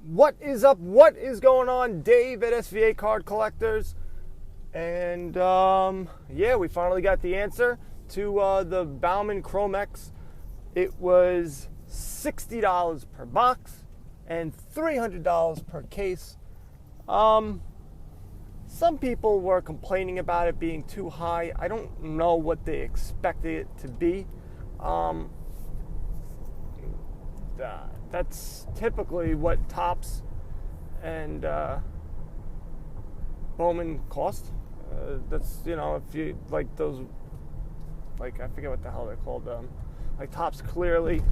What is up? What is going on? Dave at SVA Card Collectors. And yeah, we finally got the answer to the Bauman Chromex. It was $60 per box and $300 per case. Some people were complaining about it being too high. I don't know what they expected it to be. That's typically what Topps and Bowman cost. That's, you know, if you like those, like, I forget what the hell they're called, like Topps Clearly,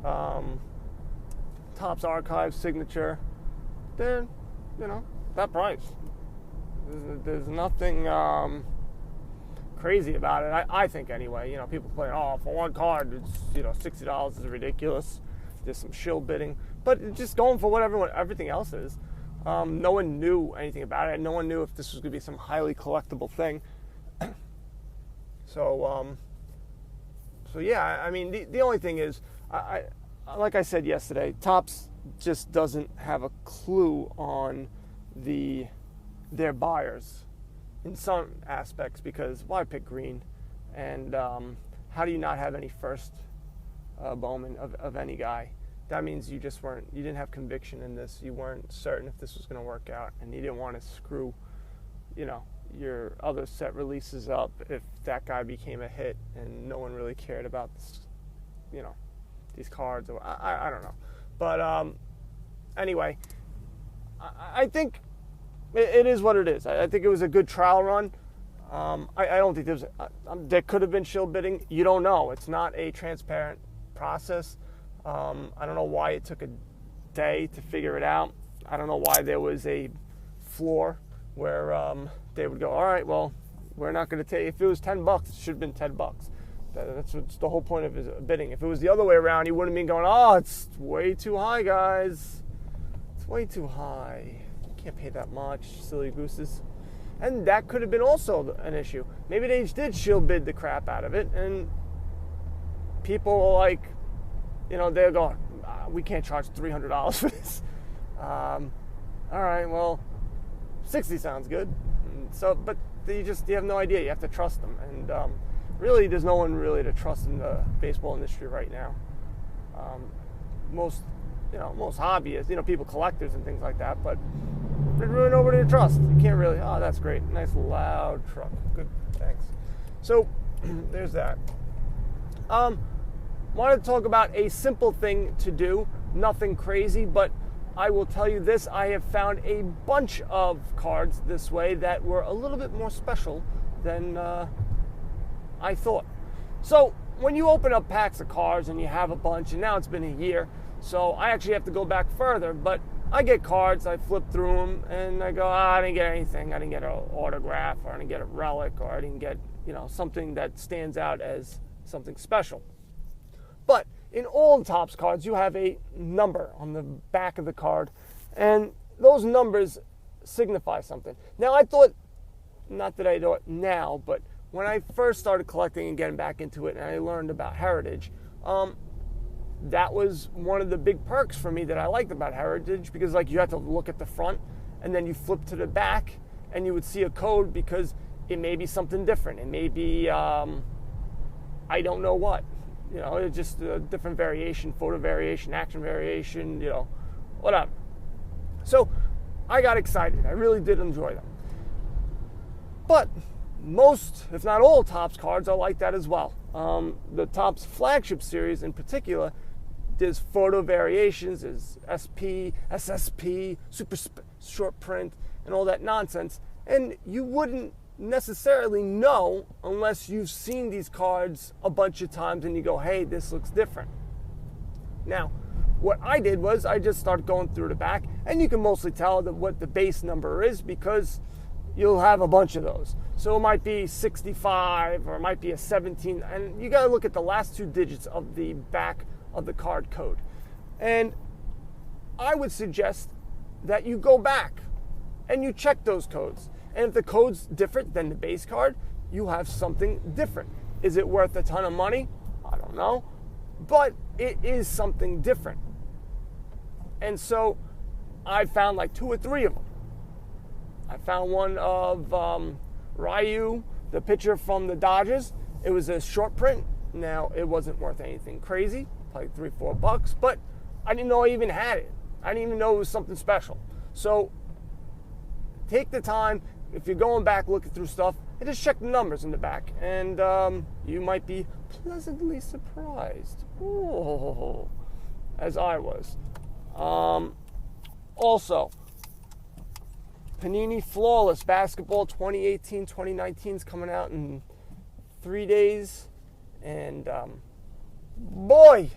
Topps Archive Signature, then, you know, that price. There's nothing crazy about it, I think, anyway. You know, people play, oh, for one card, it's, you know, $60 is ridiculous. There's some shill bidding, but just going for what everything else is. No one knew anything about it. No one knew if this was going to be some highly collectible thing. So yeah, I mean, the only thing is, I like I said yesterday, Topps just doesn't have a clue on their buyers in some aspects, because why pick green? And how do you not have any first Bowman of any guy? That means you didn't have conviction in this. You weren't certain if this was going to work out, and you didn't want to screw, you know, your other set releases up if that guy became a hit and no one really cared about this, you know, these cards. Or I don't know. But anyway, I think it is what it is. I think it was a good trial run. I don't think there could have been shill bidding. You don't know. It's not a transparent process. I don't know why it took a day to figure it out. I don't know why there was a floor where they would go, all right, well, we're not going to take, if it was $10, it should have been $10. That's the whole point of his bidding. If it was the other way around, he wouldn't have been going, oh, it's way too high, guys. It's way too high. You can't pay that much, silly gooses. And that could have been also an issue. Maybe they did shill bid the crap out of it, and people were like, you know, they're going, we can't charge $300 for this. All right, well, 60 sounds good. And so, but you have no idea. You have to trust them. And really, there's no one really to trust in the baseball industry right now. Most hobbyists, you know, people, collectors and things like that, but there's really nobody to trust. You can't really, oh, that's great. Nice loud truck. Good, thanks. So there's that. Wanted to talk about a simple thing to do, nothing crazy, but I will tell you this, I have found a bunch of cards this way that were a little bit more special than I thought. So when you open up packs of cards and you have a bunch, and now it's been a year, so I actually have to go back further, but I get cards, I flip through them, and I go, I didn't get anything. I didn't get an autograph, or I didn't get a relic, or I didn't get, you know, something that stands out as something special. But in all Topps cards, you have a number on the back of the card, and those numbers signify something. Now, I thought, not that I thought now, but when I first started collecting and getting back into it, and I learned about Heritage, that was one of the big perks for me that I liked about Heritage, because, like, you had to look at the front, and then you flip to the back, and you would see a code, because it may be something different. It may be, I don't know what. You know, it's just a different variation, photo variation, action variation, you know, whatever. So I got excited. I really did enjoy them. But most, if not all, Topps cards are like that as well. The Topps flagship series in particular, there's photo variations, there's SP, SSP, super short print, and all that nonsense. And you wouldn't necessarily know unless you've seen these cards a bunch of times and you go, hey, this looks different. Now, what I did was I just started going through the back, and you can mostly tell what the base number is, because you'll have a bunch of those. So it might be 65, or it might be a 17, and you got to look at the last two digits of the back of the card code. And I would suggest that you go back and you check those codes. And if the code's different than the base card, you have something different. Is it worth a ton of money? I don't know. But it is something different. And so I found like 2 or 3 of them. I found one of Ryu, the pitcher from the Dodgers. It was a short print. Now, it wasn't worth anything crazy, probably $3-4, but I didn't know I even had it. I didn't even know it was something special. So, take the time, if you're going back looking through stuff, and just check the numbers in the back, and you might be pleasantly surprised. Ooh, as I was. Also, Panini Flawless Basketball 2018-2019 is coming out in 3 days, and boy,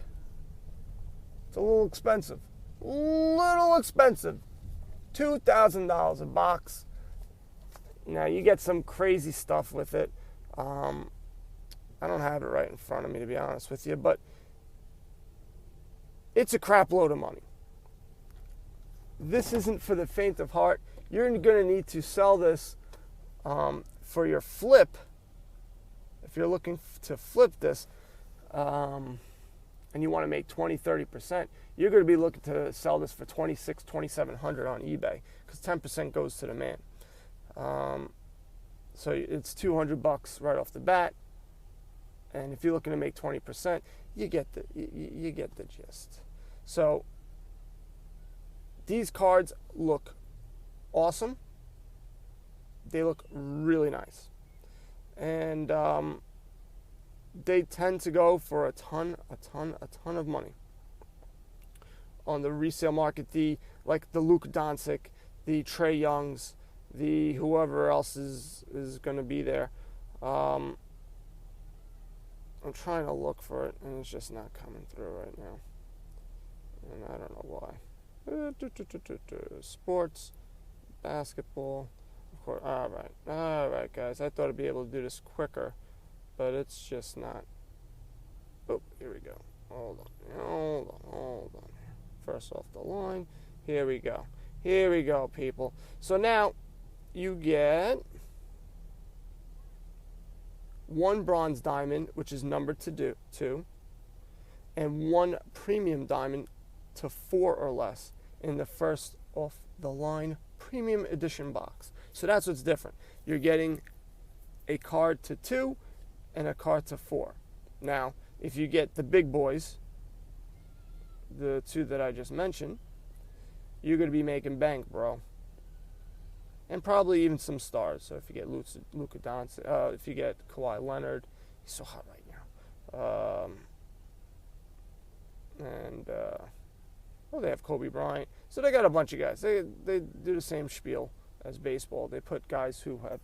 it's a little expensive. $2,000 a box. Now, you get some crazy stuff with it. I don't have it right in front of me, to be honest with you, but it's a crap load of money. This isn't for the faint of heart. You're going to need to sell this for your flip. If you're looking to flip this and you want to make 20-30%, you're going to be looking to sell this for $2,600-$2,700 on eBay, because 10% goes to the man. So it's $200 right off the bat, and if you're looking to make 20%, you get the gist. So these cards look awesome. They look really nice, and they tend to go for a ton of money on the resale market. Like the Luka Doncic, the Trae Youngs, the whoever else is going to be there. I'm trying to look for it, and it's just not coming through right now, and I don't know why. Sports, basketball, of course. All right, guys. I thought I'd be able to do this quicker, but it's just not. Oh, here we go. Hold on. First off the line. Here we go, people. So now you get one bronze diamond, which is numbered to 2, and one premium diamond to 4 or less in the first off the line premium edition box. So that's what's different. You're getting a card to 2 and a card to 4. Now, if you get the big boys, the 2 that I just mentioned, you're going to be making bank, bro. And probably even some stars. So if you get Luka Doncic, if you get Kawhi Leonard, he's so hot right now. They have Kobe Bryant. So they got a bunch of guys. They do the same spiel as baseball. They put guys who have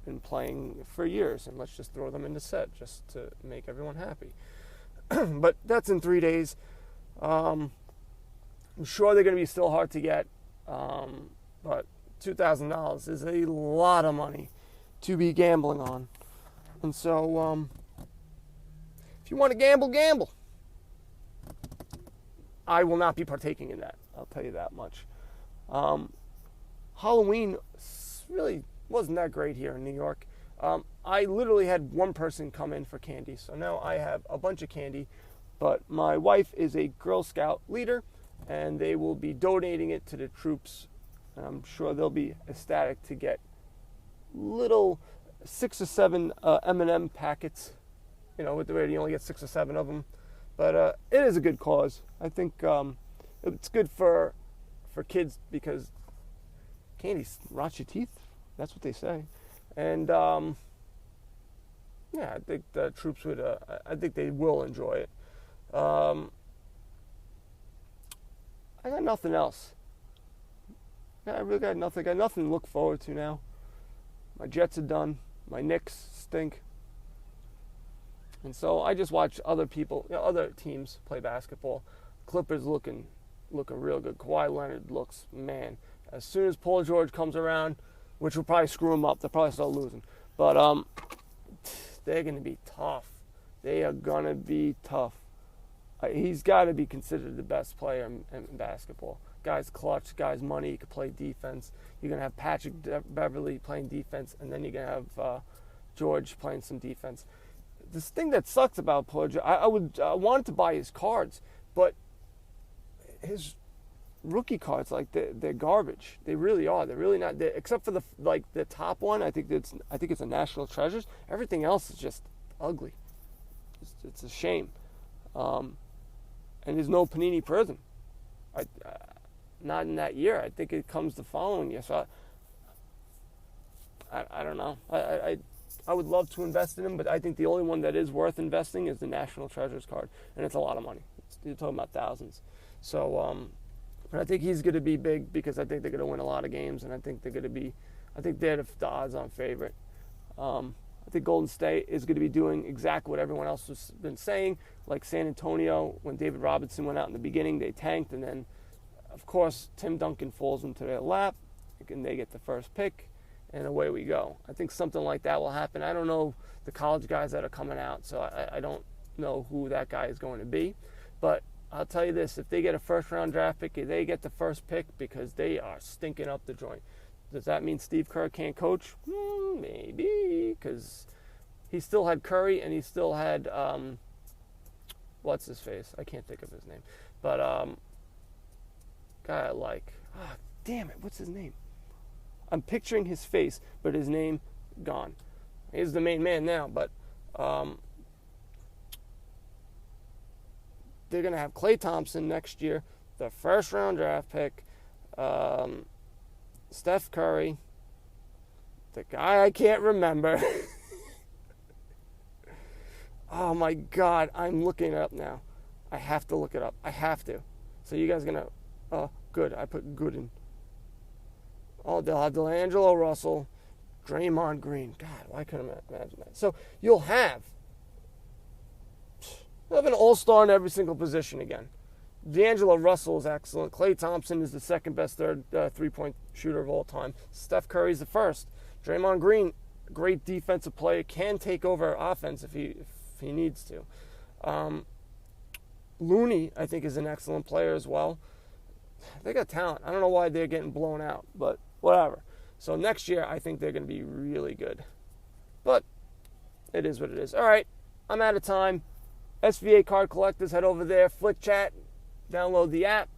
been playing for years, and let's just throw them in the set just to make everyone happy. But that's in 3 days. I'm sure they're going to be still hard to get, but $2,000 is a lot of money to be gambling on. And so, if you want to gamble. I will not be partaking in that. I'll tell you that much. Halloween really wasn't that great here in New York. I literally had one person come in for candy, so now I have a bunch of candy. But my wife is a Girl Scout leader, and they will be donating it to the troops. I'm sure they'll be ecstatic to get little 6 or 7 M&M packets. With the way you only get 6 or 7 of them. But it is a good cause. I think it's good for kids because candy rots your teeth. That's what they say. And I think the troops would. I think they will enjoy it. I got nothing else. I really got nothing. I got nothing to look forward to now. My Jets are done. My Knicks stink. And so I just watch other people, other teams play basketball. Clippers looking real good. Kawhi Leonard looks, man. As soon as Paul George comes around, which will probably screw him up, they'll probably start losing. But they're going to be tough. They are going to be tough. He's got to be considered the best player in basketball. Guy's clutch, guy's money, he can play defense. You're going to have Patrick Beverly playing defense, and then you're going to have George playing some defense. This thing that sucks about Paul George, I wanted to buy his cards, but his rookie cards, like they're garbage. They really are. They're really not. Except for the top one. I think it's a National Treasures. Everything else is just ugly. It's a shame. And there's no Panini Prism. Not in that year. I think it comes the following year. So I don't know. I would love to invest in him, but I think the only one that is worth investing is the National Treasures card, and it's a lot of money. You're talking about thousands. So, but I think he's going to be big because I think they're going to win a lot of games, and I think they're the odds-on favorite. I think Golden State is going to be doing exactly what everyone else has been saying, like San Antonio. When David Robinson went out in the beginning, they tanked, and then, of course, Tim Duncan falls into their lap, and they get the first pick, and away we go. I think something like that will happen. I don't know the college guys that are coming out, so I don't know who that guy is going to be. But I'll tell you this, if they get a first-round draft pick, they get the first pick because they are stinking up the joint. Does that mean Steve Kerr can't coach? Maybe, because he still had Curry and he still had, what's his face? I can't think of his name. But, guy I like. Damn it, what's his name? I'm picturing his face, but his name gone. He's the main man now, but they're going to have Klay Thompson next year, the first-round draft pick, Steph Curry, the guy I can't remember. Oh, my God, I'm looking it up now. I have to look it up. I have to. So you guys are going to, good, I put good in. Oh, they'll have D'Angelo Russell, Draymond Green. God, why couldn't I imagine that? So you'll have an all-star in every single position again. D'Angelo Russell is excellent. Klay Thompson is the second best three-point shooter of all time. Steph Curry is the first. Draymond Green, great defensive player, can take over offense if he needs to. Looney, I think, is an excellent player as well. They got talent. I don't know why they're getting blown out, but whatever. So next year, I think they're going to be really good. But it is what it is. All right, I'm out of time. SVA Card Collectors, head over there. Flick Chat, download the app.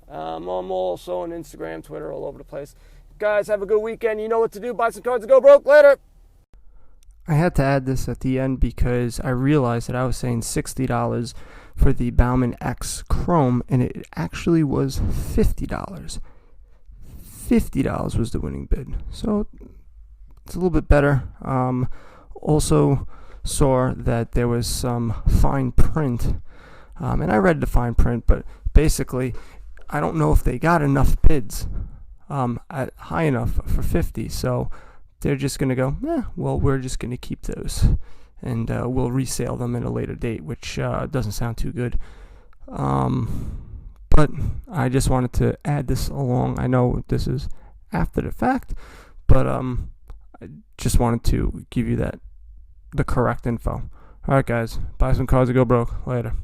I'm also on Instagram, Twitter, all over the place. Guys, have a good weekend. You know what to do. Buy some cards and go broke. Later. I had to add this at the end because I realized that I was saying $60 for the Bauman X Chrome, and it actually was $50. $50 was the winning bid. So it's a little bit better. Also saw that there was some fine print, and I read the fine print, but basically I don't know if they got enough bids at high enough for 50, so they're just going to go, well, we're just going to keep those, and we'll resale them at a later date, which doesn't sound too good. But I just wanted to add this along. I know this is after the fact, but I just wanted to give you the correct info. All right, guys, buy some cards and go broke. Later.